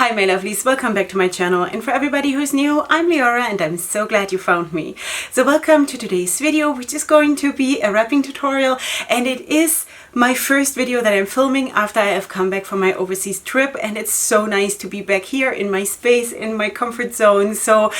Hi my lovelies, welcome back to my channel, and for everybody who's new, I'm Leorah and I'm so glad you found me. So welcome to today's video, which is going to be a wrapping tutorial, and it is my first video that I'm filming after I have come back from my overseas trip, and it's so nice to be back here in my space, in my comfort zone. So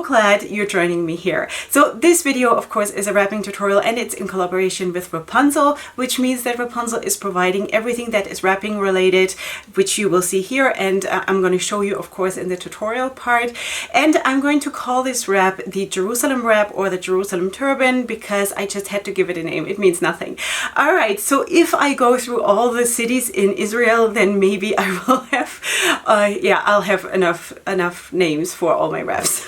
glad you're joining me here. So this video of course is a wrapping tutorial, and it's in collaboration with Wrapunzel, which means that Wrapunzel is providing everything that is wrapping related, which you will see here, and I'm going to show you of course in the tutorial part. And I'm going to call this wrap the Jerusalem wrap or the Jerusalem turban because I just had to give it a name. It means nothing. Alright, so if I go through all the cities in Israel, then maybe I will have, I'll have enough names for all my wraps.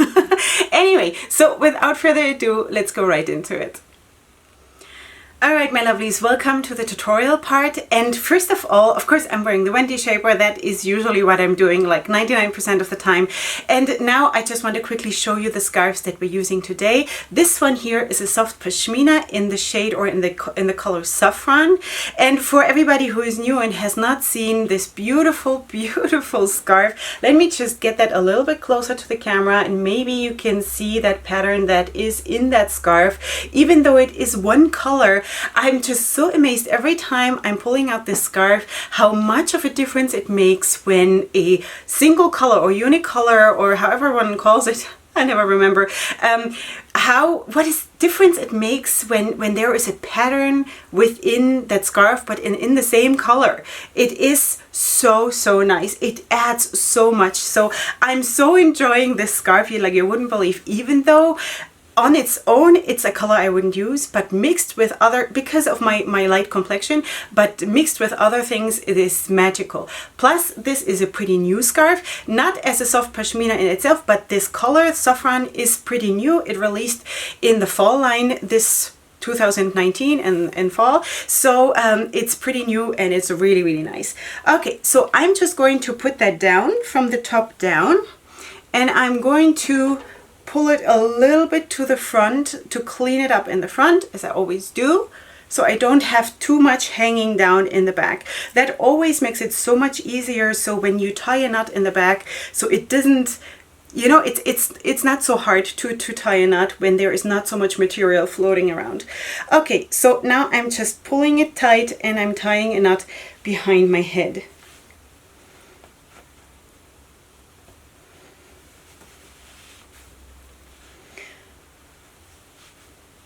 Anyway, so without further ado, let's go right into it. Alright my lovelies, welcome to the tutorial part. And first of all, of course I'm wearing the Wendy shaper. That is usually what I'm doing like 99% of the time. And now I just want to quickly show you the scarves that we're using today. This one here is a soft pashmina in the shade or in the color saffron. And for everybody who is new and has not seen this beautiful scarf, let me just get that a little bit closer to the camera, and maybe you can see that pattern that is in that scarf. Even though it is one color, I'm just so amazed every time I'm pulling out this scarf how much of a difference it makes when a single color or unicolor, or however one calls it, I never remember, what is difference it makes when there is a pattern within that scarf but in the same color. It is so nice. It adds so much. So I'm so enjoying this scarf, like you wouldn't believe, even though on its own, it's a color I wouldn't use, but mixed with other, because of my light complexion, but mixed with other things, it is magical. Plus, this is a pretty new scarf, not as a soft pashmina in itself, but this color, saffron, is pretty new. It released in the fall line this 2019 and fall, so it's pretty new and it's really nice. Okay, so I'm just going to put that down from the top down, and I'm going to pull it a little bit to the front to clean it up in the front, as I always do, so I don't have too much hanging down in the back. That always makes it so much easier, so when you tie a knot in the back, so it doesn't, you know, it's not so hard to tie a knot when there is not so much material floating around. Okay, so now I'm just pulling it tight and I'm tying a knot behind my head.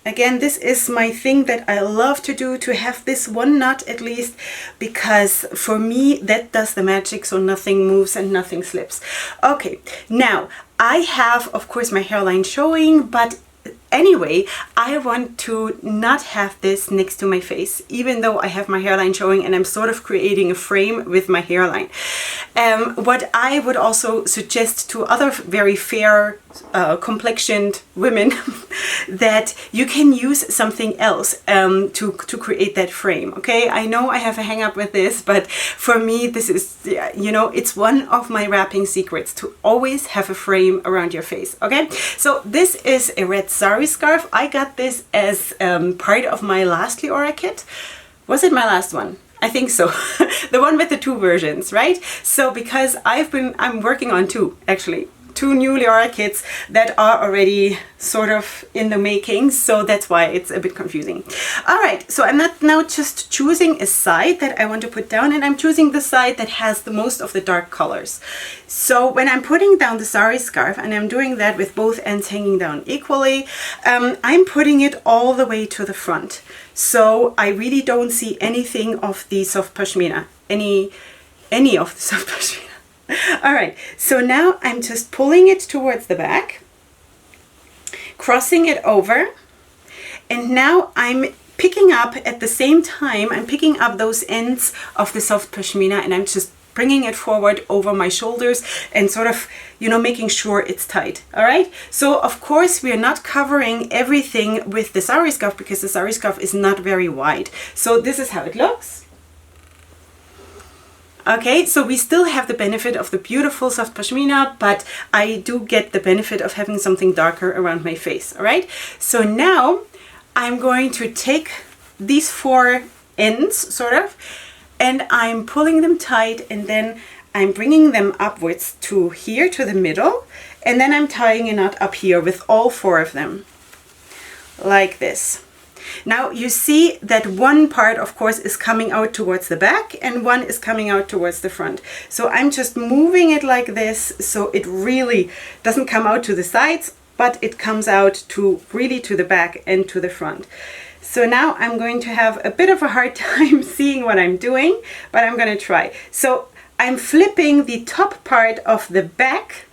Again, this is my thing that I love to do, to have this one knot at least, because for me that does the magic, so nothing moves and nothing slips. Okay, now I have of course my hairline showing, but anyway, I want to not have this next to my face, even though I have my hairline showing and I'm sort of creating a frame with my hairline. What I would also suggest to other very fair complexioned women that you can use something else to create that frame. Okay, I know I have a hang up with this, but for me this is, you know, it's one of my wrapping secrets, to always have a frame around your face. Okay, so this is a red sari scarf. I got this as part of my last Leorah kit. Was it my last one? I think so. The one with the two versions, right? So because I'm working on two new Leorah kits that are already sort of in the making, so that's why it's a bit confusing. Alright, so I'm not now just choosing a side that I want to put down, and I'm choosing the side that has the most of the dark colors. So when I'm putting down the sari scarf, and I'm doing that with both ends hanging down equally, I'm putting it all the way to the front. So I really don't see anything of the soft pashmina, any of the soft pashmina. Alright, so now I'm just pulling it towards the back, crossing it over, and now I'm picking up at the same time, I'm picking up those ends of the soft pashmina, and I'm just bringing it forward over my shoulders and sort of, you know, making sure it's tight. Alright, so of course we are not covering everything with the sari scarf because the sari scarf is not very wide. So this is how it looks. Okay, so we still have the benefit of the beautiful soft pashmina, but I do get the benefit of having something darker around my face. All right, so now I'm going to take these four ends, sort of, and I'm pulling them tight, and then I'm bringing them upwards to here, to the middle, and then I'm tying a knot up here with all 4 of them, like this. Now you see that one part, of course, is coming out towards the back and one is coming out towards the front. So I'm just moving it like this, so it really doesn't come out to the sides, but it comes out to really to the back and to the front. So now I'm going to have a bit of a hard time seeing what I'm doing, but I'm going to try. So I'm flipping the top part of the back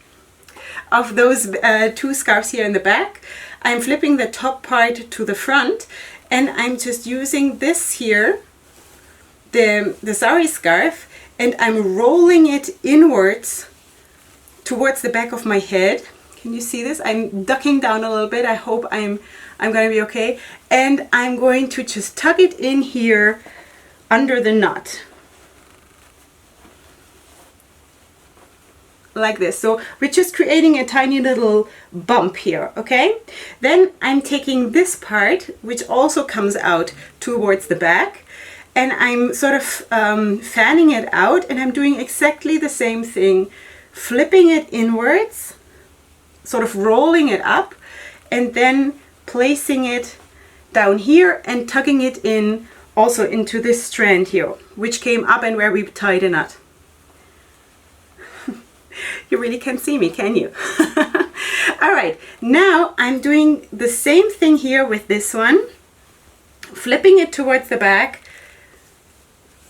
of those 2 scarves here in the back. I'm flipping the top part to the front, and I'm just using this here, the sari scarf, and I'm rolling it inwards towards the back of my head. Can you see this? I'm ducking down a little bit. I hope I'm going to be okay. And I'm going to just tuck it in here under the knot. Like this. So we're just creating a tiny little bump here, okay? Then I'm taking this part, which also comes out towards the back, and I'm sort of fanning it out, and I'm doing exactly the same thing, flipping it inwards, sort of rolling it up, and then placing it down here and tucking it in also into this strand here, which came up and where we tied a knot. You really can't see me, can you? All right, now I'm doing the same thing here with this one, flipping it towards the back,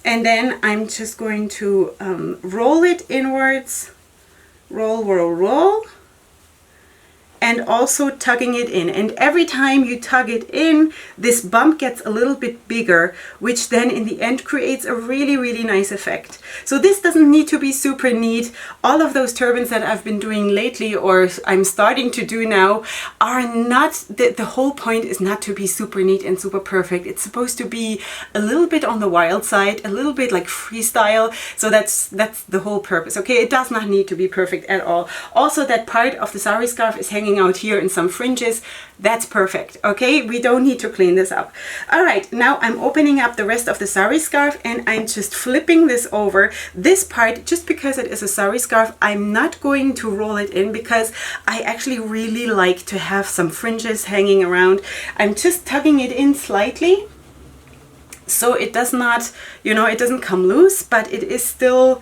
and then I'm just going to roll it inwards, roll, roll, roll, and also tugging it in. And every time you tug it in, this bump gets a little bit bigger, which then in the end creates a really, really nice effect. So this doesn't need to be super neat. All of those turbans that I've been doing lately, or I'm starting to do now, are not, the whole point is not to be super neat and super perfect. It's supposed to be a little bit on the wild side, a little bit like freestyle. So that's the whole purpose, okay? It does not need to be perfect at all. Also, that part of the sari scarf is hanging out here in some fringes. That's perfect, okay? We don't need to clean this up. All right, now I'm opening up the rest of the sari scarf, and I'm just flipping this over. This part, just because it is a sari scarf, I'm not going to roll it in because I actually really like to have some fringes hanging around. I'm just tugging it in slightly, so it does not, you know, it doesn't come loose, but it is still,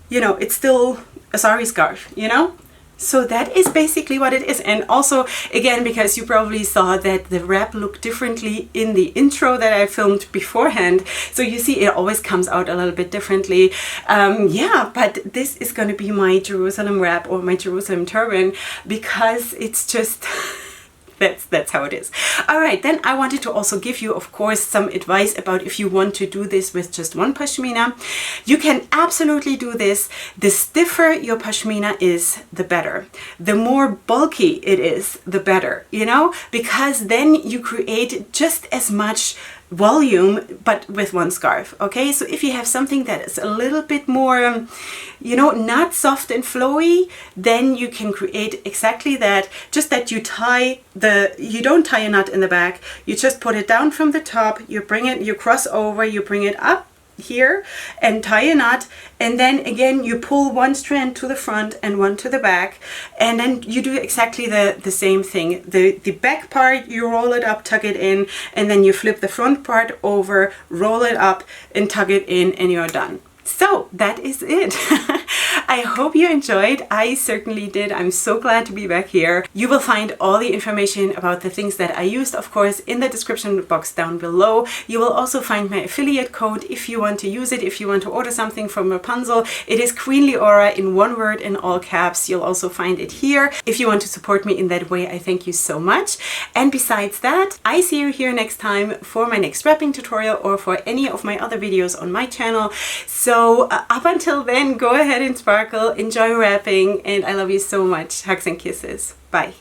you know, it's still a sari scarf, you know? So that is basically what it is. And also, again, because you probably saw that the wrap looked differently in the intro that I filmed beforehand. So you see it always comes out a little bit differently. Yeah, but this is going to be my Jerusalem wrap or my Jerusalem turban because it's just... That's how it is. All right, then I wanted to also give you, of course, some advice about if you want to do this with just one pashmina. You can absolutely do this. The stiffer your pashmina is, the better. The more bulky it is, the better, you know, because then you create just as much volume but with one scarf. Okay, so if you have something that is a little bit more you know, not soft and flowy, then you can create exactly that, just that you you don't tie a knot in the back, you just put it down from the top, you bring it, you cross over, you bring it up here and tie a knot, and then again you pull one strand to the front and one to the back, and then you do exactly the same thing. The back part, you roll it up, tuck it in, and then you flip the front part over, roll it up and tuck it in, and you're done. So that is it. I hope you enjoyed. I certainly did. I'm so glad to be back here. You will find all the information about the things that I used, of course, in the description box down below. You will also find my affiliate code if you want to use it, if you want to order something from Wrapunzel. It is Queen Leorah in one word in all caps. You'll also find it here. If you want to support me in that way, I thank you so much. And besides that, I see you here next time for my next wrapping tutorial or for any of my other videos on my channel. So up until then, go ahead and sparkle, enjoy wrapping, and I love you so much. Hugs and kisses. Bye.